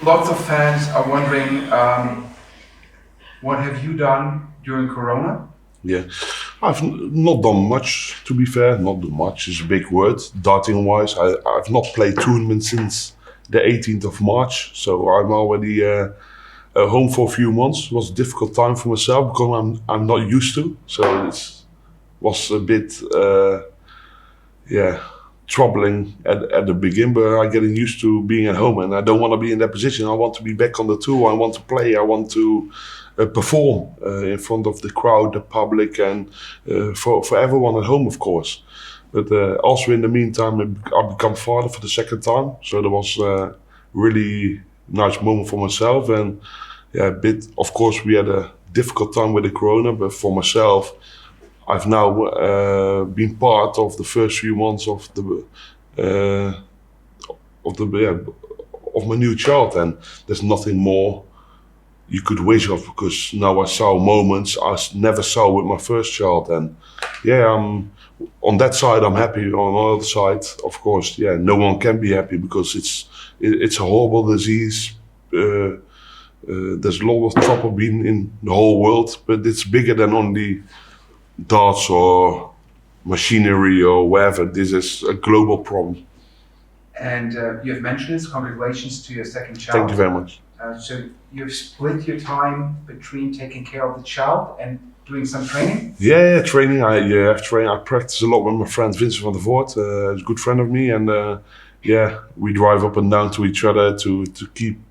Lots of fans are wondering, what have you done during Corona? Yeah, I've not done much, to be fair. Not done much is a big word. Darting wise, I've not played tournaments since the 18th of March, so I'm already home for a few months. It was a difficult time for myself because I'm not used to, so it was a bit troubling at the beginning. But I'm getting used to being at home, and I don't want to be in that position. I want to be back on the tour. I want to play. I want to perform in front of the crowd, the public, and for everyone at home, of course. But also in the meantime, I become father for the second time, so there was a really nice moment for myself. And a bit, of course, we had a difficult time with the corona, but for myself, I've now been part of the first few months of my new child, and there's nothing more you could wish of, because now I saw moments I never saw with my first child. And on that side I'm happy. On the other side, of course, no one can be happy because it's a horrible disease. There's a lot of trouble being in the whole world, but it's bigger than only darts or machinery or whatever. This is a global problem. And you have mentioned this. Congratulations to your second child. Thank you very much. So you've split your time between taking care of the child and doing some training? Yeah, training. I've trained. I practice a lot with my friend Vincent van der Voort. He's a good friend of me, and we drive up and down to each other to keep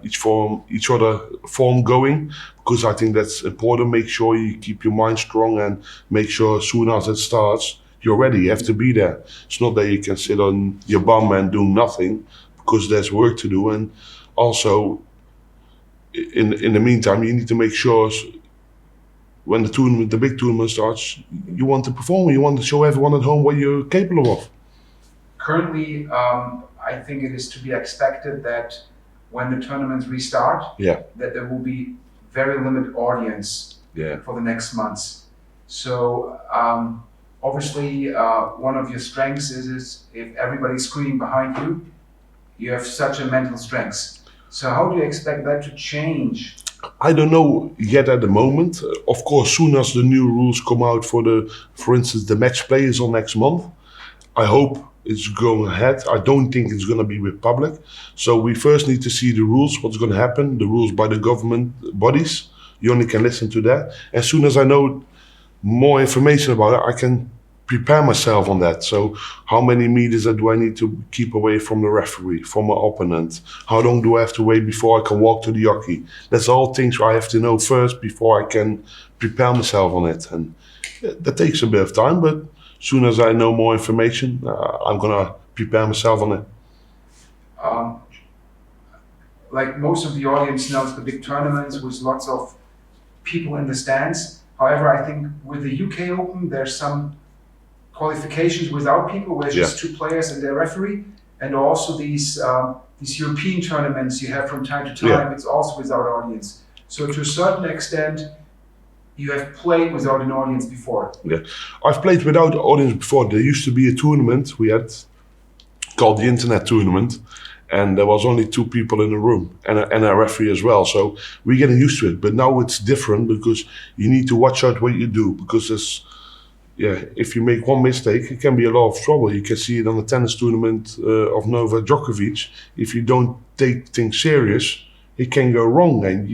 each other form going, because I think that's important. Make sure you keep your mind strong and make sure as soon as it starts, you're ready. You have to be there. It's not that you can sit on your bum and do nothing, because there's work to do. And also, in the meantime, you need to make sure when the big tournament starts, you want to perform. You want to show everyone at home what you're capable of. Currently, I think it is to be expected that when the tournaments restart, that there will be very limited audience for the next months. So obviously, one of your strengths is if everybody's screaming behind you, you have such a mental strength. So how do you expect that to change? I don't know yet at the moment. Of course, soon as the new rules come out for instance, the match play is on next month. I hope it's going ahead. I don't think it's going to be with public. So we first need to see the rules, what's going to happen, the rules by the government bodies. You only can listen to that. As soon as I know more information about it, I can prepare myself on that. So how many meters do I need to keep away from the referee, from my opponent? How long do I have to wait before I can walk to the jockey? That's all things I have to know first before I can prepare myself on it. And that takes a bit of time, but as soon as I know more information, I'm gonna prepare myself on it. Like most of the audience knows the big tournaments with lots of people in the stands. However, I think with the UK Open, there's some qualifications without people, where it's just two players and their referee, and also these European tournaments you have from time to time, it's also without audience. So to a certain extent, you have played without an audience before. Yeah, I've played without an audience before. There used to be a tournament we had called the Internet Tournament, and there was only two people in the room and a referee as well. So we're getting used to it. But now it's different, because you need to watch out what you do, because if you make one mistake, it can be a lot of trouble. You can see it on the tennis tournament of Novak Djokovic. If you don't take things serious, it can go wrong, and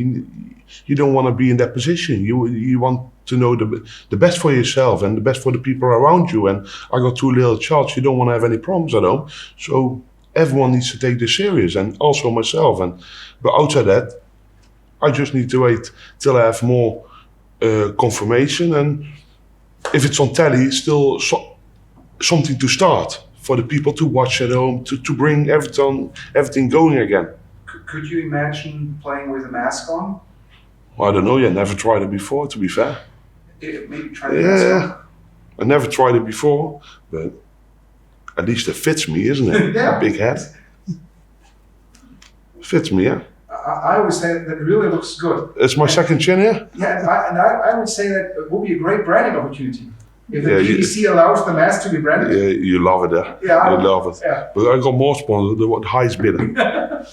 you don't want to be in that position. You want to know the best for yourself and the best for the people around you. And I got two little children. You don't want to have any problems at home. So everyone needs to take this serious, and also myself. But outside that, I just need to wait till I have more confirmation. And if it's on telly, still something to start for the people to watch at home, to bring everything going again. Could you imagine playing with a mask on? Well, I don't know yet. Never tried it before, to be fair. Maybe try the mask on. I never tried it before, but at least it fits me, isn't it? Yeah. A big hat. Fits me, yeah. I would say that really looks good. It's my second chin, yeah? Yeah, and I would say that it would be a great branding opportunity. If the BBC allows the mask to be branded. Yeah, you love it, Yeah, you love it. Yeah. But I got more sponsors, the highest bidder.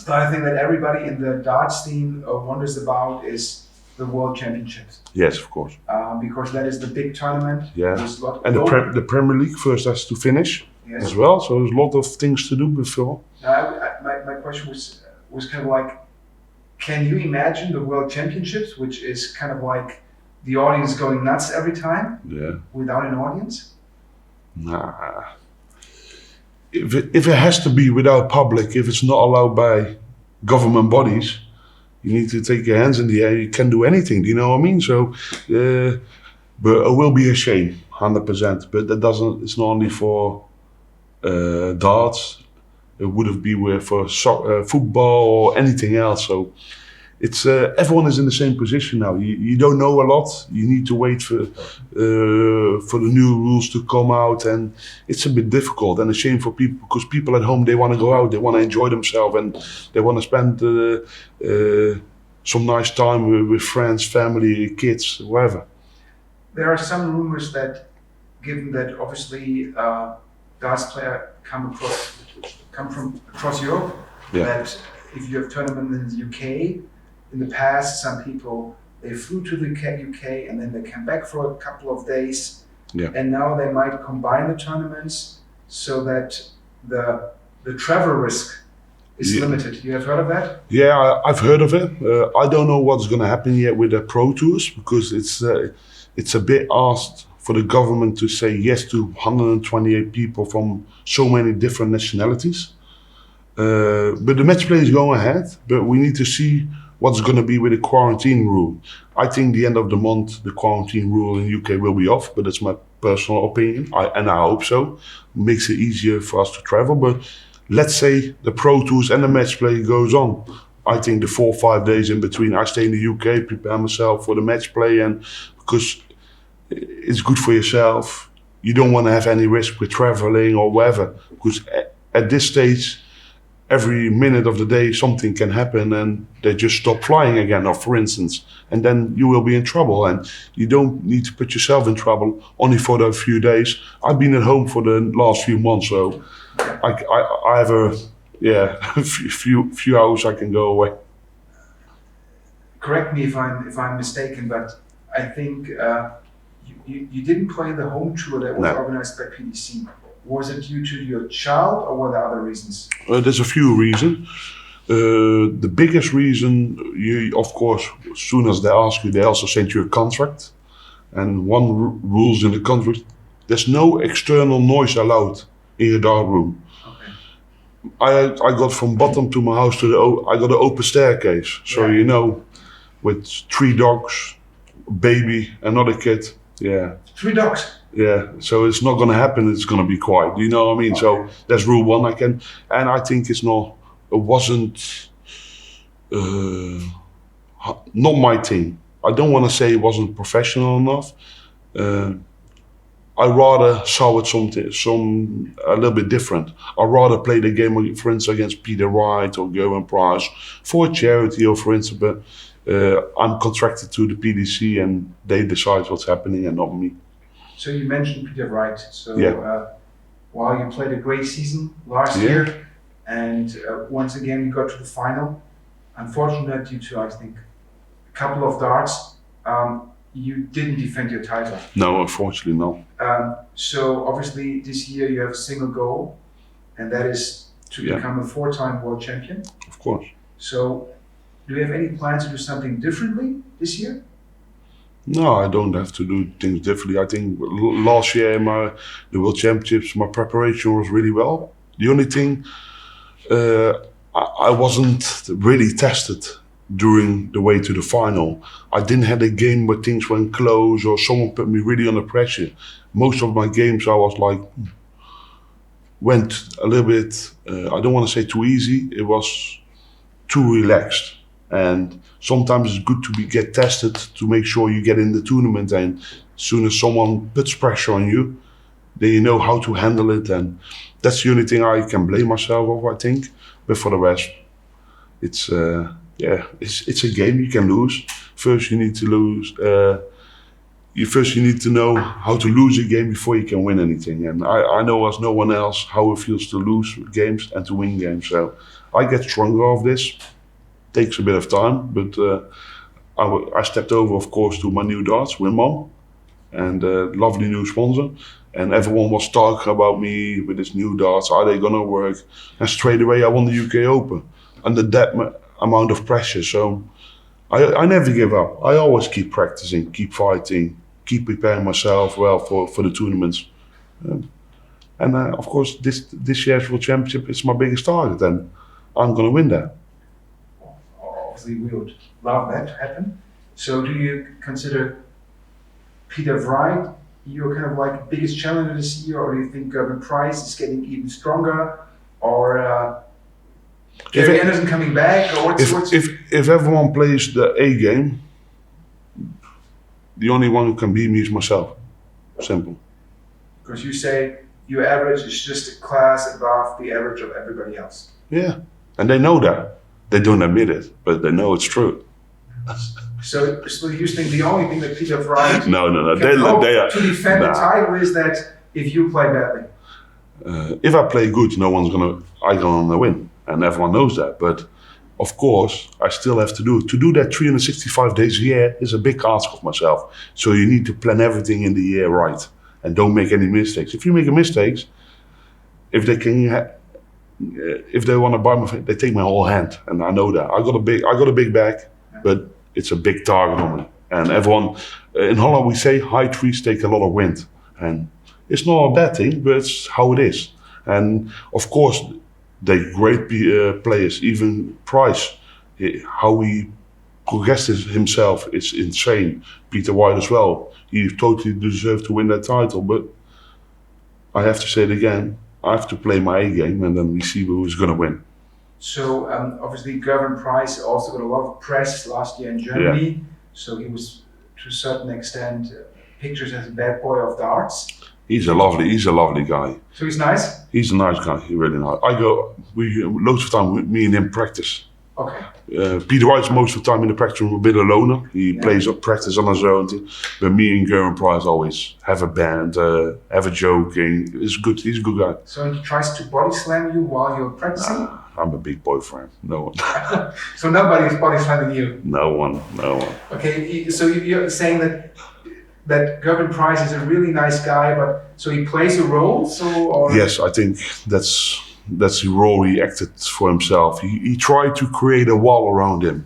The other thing that everybody in the darts scene wonders about is the World Championships. Yes, of course. Because that is the big tournament. Yeah. There's a lot And the Premier League first has to finish as well, so there's a lot of things to do before. My question was kind of like, can you imagine the World Championships, which is kind of like the audience going nuts every time, without an audience? Nah. If it has to be without public, if it's not allowed by government bodies, you need to take your hands in the air. You can do anything. Do you know what I mean? So, but it will be a shame, 100%. But that doesn't. It's not only for darts. It would have been for football or anything else. So, it's everyone is in the same position now. You don't know a lot. You need to wait for the new rules to come out, and it's a bit difficult and a shame for people, because people at home, they want to go out, they want to enjoy themselves, and they want to spend some nice time with friends, family, kids, whatever. There are some rumors that, given that obviously darts players come from across Europe, that if you have tournaments in the UK. In the past, some people, they flew to the UK and then they came back for a couple of days. Yeah. And now they might combine the tournaments so that the travel risk is limited. You have heard of that? Yeah, I've heard of it. I don't know what's going to happen yet with the Pro Tours, because it's a bit asked for the government to say yes to 128 people from so many different nationalities. But the match play is going ahead, but we need to see what's going to be with the quarantine rule. I think the end of the month, the quarantine rule in the UK will be off, but that's my personal opinion, and I hope so. Makes it easier for us to travel, but let's say the Pro Tours and the match play goes on. I think the 4 or 5 days in between, I stay in the UK, prepare myself for the match play, and because it's good for yourself. You don't want to have any risk with traveling or whatever, because at this stage, every minute of the day something can happen and they just stop flying again, or for instance, and then you will be in trouble, and you don't need to put yourself in trouble only for those few days. I've been at home for the last few months, so I have a few hours I can go away. Correct me if I'm mistaken, but I think you didn't play the home tour that was organized by PDC. Was it due to your child, or were there other reasons? There's a few reasons. The biggest reason, of course, as soon as they ask you, they also send you a contract. And one rules in the contract, there's no external noise allowed in your dark room. Okay. I got from bottom to my house I got an open staircase. So with 3 dogs, a baby, another kid. 3 dogs? Yeah, so it's not going to happen. It's going to be quiet. Do you know what I mean? Okay. So that's rule 1. And I think it wasn't not my thing. I don't want to say it wasn't professional enough. I rather saw it a little bit different. I rather play the game, for instance, against Peter Wright or Gerwen Price for a charity, or for instance, but I'm contracted to the PDC and they decide what's happening and not me. So you mentioned Peter Wright. So while you played a great season last year, and once again you got to the final, unfortunately due to, I think, a couple of darts, you didn't defend your title. No, unfortunately no. So obviously this year you have a single goal, and that is to become a 4-time world champion. Of course. So do you have any plans to do something differently this year? No, I don't have to do things differently. I think last year the World Championships, my preparation was really well. The only thing, I wasn't really tested during the way to the final. I didn't have a game where things went close or someone put me really under pressure. Most of my games I was like, went a little bit, I don't want to say too easy, it was too relaxed. And sometimes it's good to get tested to make sure you get in the tournament, and as soon as someone puts pressure on you, then you know how to handle it, and that's the only thing I can blame myself of, I think. But for the rest, it's a game, you can lose. First you need to lose, you need to know how to lose a game before you can win anything. And I know as no one else how it feels to lose games and to win games. So I get stronger of this. Takes a bit of time, but I stepped over, of course, to my new darts, Winmom, and lovely new sponsor. And everyone was talking about me with this new darts. Are they gonna work? And straight away I won the UK Open under that amount of pressure. So I never give up. I always keep practicing, keep fighting, keep preparing myself well for the tournaments. And of course, this year's World Championship is my biggest target, and I'm going to win that. Obviously, we would love that to happen. So, do you consider Peter Wright your kind of like biggest challenger this year, or do you think Gerwen Price is getting even stronger, or Gary Anderson coming back, or if everyone plays the A game, the only one who can beat me is myself. Simple. Because you say your average is just a class above the average of everybody else. Yeah, and they know that. They don't admit it, but they know it's true. So you think the only thing that Peter Wright No. They are to defend the title is that if you play badly. If I play good, I'm gonna win, and everyone knows that. But of course, I still have to do it. To do that 365 days a year is a big ask of myself. So you need to plan everything in the year right, and don't make any mistakes. If you make a mistake, if they want to buy my, they take my whole hand, and I know that. I got a big bag, but it's a big target on me. And everyone in Holland, we say high trees take a lot of wind, and it's not a bad thing, but it's how it is. And of course, they're great players. Even Price, how he progressed himself is insane. Peter White as well. He totally deserved to win that title, but I have to say it again. I have to play my A game, and then we see who's going to win. So obviously, Gerwen Price also got a lot of press last year in Germany. Yeah. So he was, to a certain extent, pictured as a bad boy of darts. He's a lovely guy. So he's nice? He's a nice guy. He's really nice. We loads of time, me and him practice. Okay. Peter White's most of the time in the practice room a bit alone. He plays up practice on his own. But me and Gerwen Price always have a band, have a joking. He's good. He's a good guy. So he tries to body slam you while you're practicing? I'm a big boyfriend. No one. So nobody's body slamming you? No one. Okay, so you're saying that Gerwen Price is a really nice guy, but so he plays a role? Yes, I think that's the role he acted for himself. He tried to create a wall around him.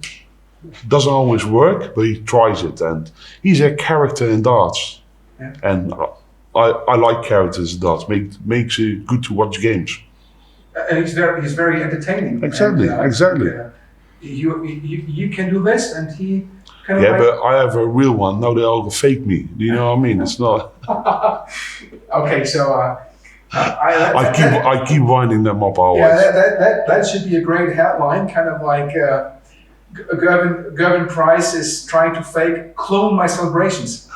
It doesn't always work, but he tries it, and he's a character in darts. Yeah. And I like characters in darts. Makes it good to watch games. And he's very entertaining. Exactly. You can do this, and he. But I have a real one. Now they all fake me. Do you know what I mean? It's not. Okay, so. I keep winding them up always. Yeah, that should be a great headline, kind of like Gerwen Price is trying to clone my celebrations.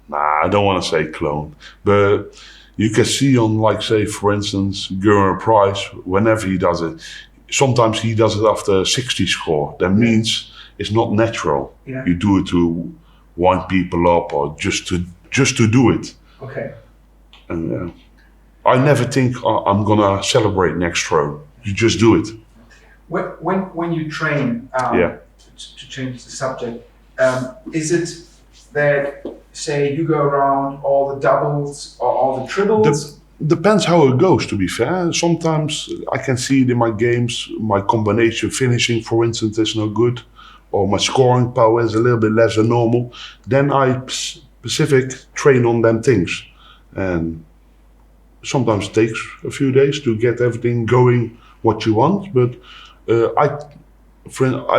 Nah, I don't want to say clone, but you can see on, like, say, for instance, Gerwen Price, whenever he does it, sometimes he does it after a 60 score. That means it's not natural. Yeah. You do it to wind people up or just to do it. Okay. And I never think I'm gonna celebrate next throw. You just do it. When you train, to change the subject, is it that, say, you go around all the doubles or all the triples? Depends how it goes, to be fair. Sometimes I can see it in my games, my combination finishing, for instance, is no good, or my scoring power is a little bit less than normal. Then I specific train on them things. And sometimes it takes a few days to get everything going what you want, but I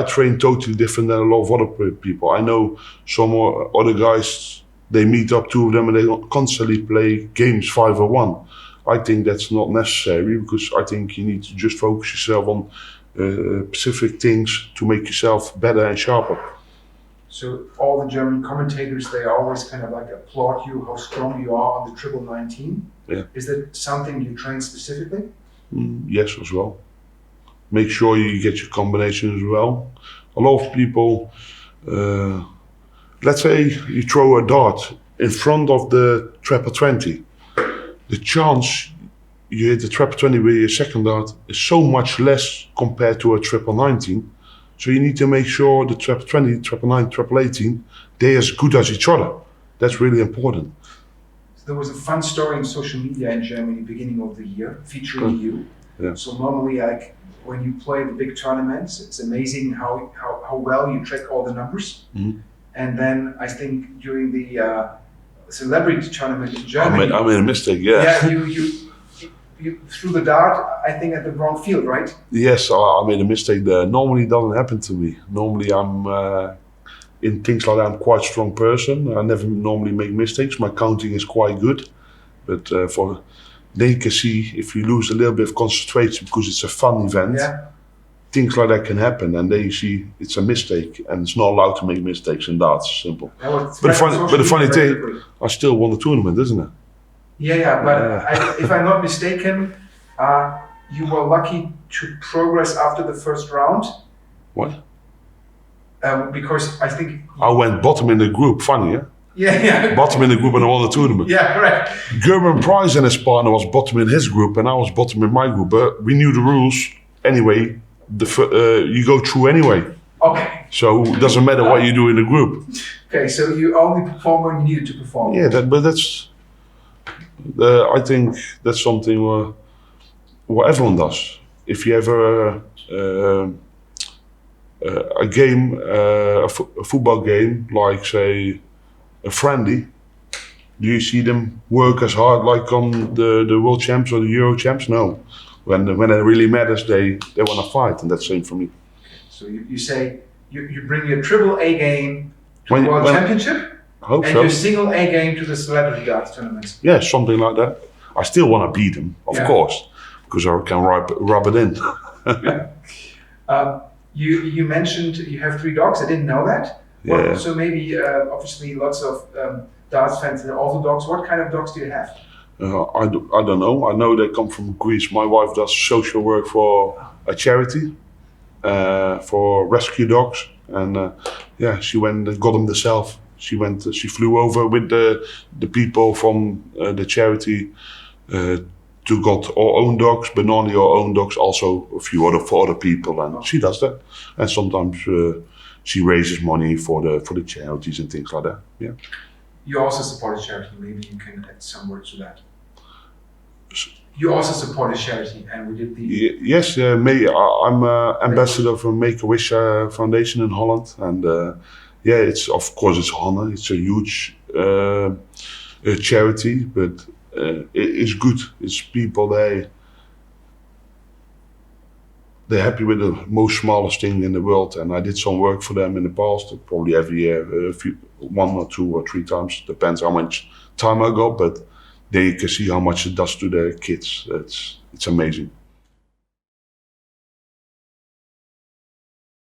train totally different than a lot of other people. I know some other guys, they meet up, two of them, and they constantly play games 5-1. I think that's not necessary, because I think you need to just focus yourself on specific things to make yourself better and sharper. So all the German commentators, they always kind of like applaud you how strong you are on the triple 19. Yeah. Is that something you train specifically? Yes, as well. Make sure you get your combination as well. A lot of people, let's say you throw a dart in front of the Trapper 20, the chance you hit the Trapper 20 with your second dart is so much less compared to a Trapper 19. So you need to make sure the Trapper 20, Trapper 9, Trapper 18, they're as good as each other. That's really important. There was a fun story in social media in Germany beginning of the year featuring you. Yeah. So normally, like when you play the big tournaments, it's amazing how well you track all the numbers. Mm-hmm. And then I think during the celebrity tournament in Germany, I made a mistake, yeah. Yeah, you threw the dart, I think, at the wrong field, right? Yes, I made a mistake there. Normally it doesn't happen to me. Normally I'm in things like that, I'm quite a strong person. I never normally make mistakes. My counting is quite good. But they can see if you lose a little bit of concentration because it's a fun event, Yeah. things like that can happen, and they see it's a mistake, and it's not allowed to make mistakes in darts. Simple. But But the funny thing, I still won the tournament, isn't it? Yeah, but if I'm not mistaken, you were lucky to progress after the first round. What? Because I think... I went bottom in the group, funny, yeah? Yeah. Bottom in the group and I won the tournament. Yeah, correct. Gerwen Price and his partner was bottom in his group and I was bottom in my group, but we knew the rules anyway. You go through anyway. Okay. So it doesn't matter what you do in the group. Okay, so you only perform when you needed to perform. Yeah, but that's... I think that's something what everyone does. If you have a game, a football game, like say a friendly, do you see them work as hard like on the world champs or the Euro champs? No. When it really matters, they want to fight, and that's the same for me. So you say you bring your triple A game to the World Championship? I hope and so. your single A game to the celebrity darts tournaments. Yeah, something like that. I still want to beat them, of course, because I can rub it in. Yeah. You mentioned you have 3 dogs. I didn't know that. Yeah. So maybe, obviously, lots of darts fans are also dogs. What kind of dogs do you have? I don't know. I know they come from Greece. My wife does social work for a charity for rescue dogs, and she went and got them herself. She flew over with the people from the charity to got our own dogs, but not only our own dogs, also a few for other people, and she does that. And sometimes she raises money for the charities and things like that. Yeah. You also support a charity. Maybe you can add some words to that. You also support a charity, and we did the... Yes, I'm ambassador for Make-A-Wish Foundation in Holland, and it's of course it's honor. It's a huge charity, but it's good. It's people they're happy with the most smallest thing in the world, and I did some work for them in the past. Probably every year, 1 or 2 or 3 times, depends how much time I got, but they can see how much it does to their kids. It's amazing.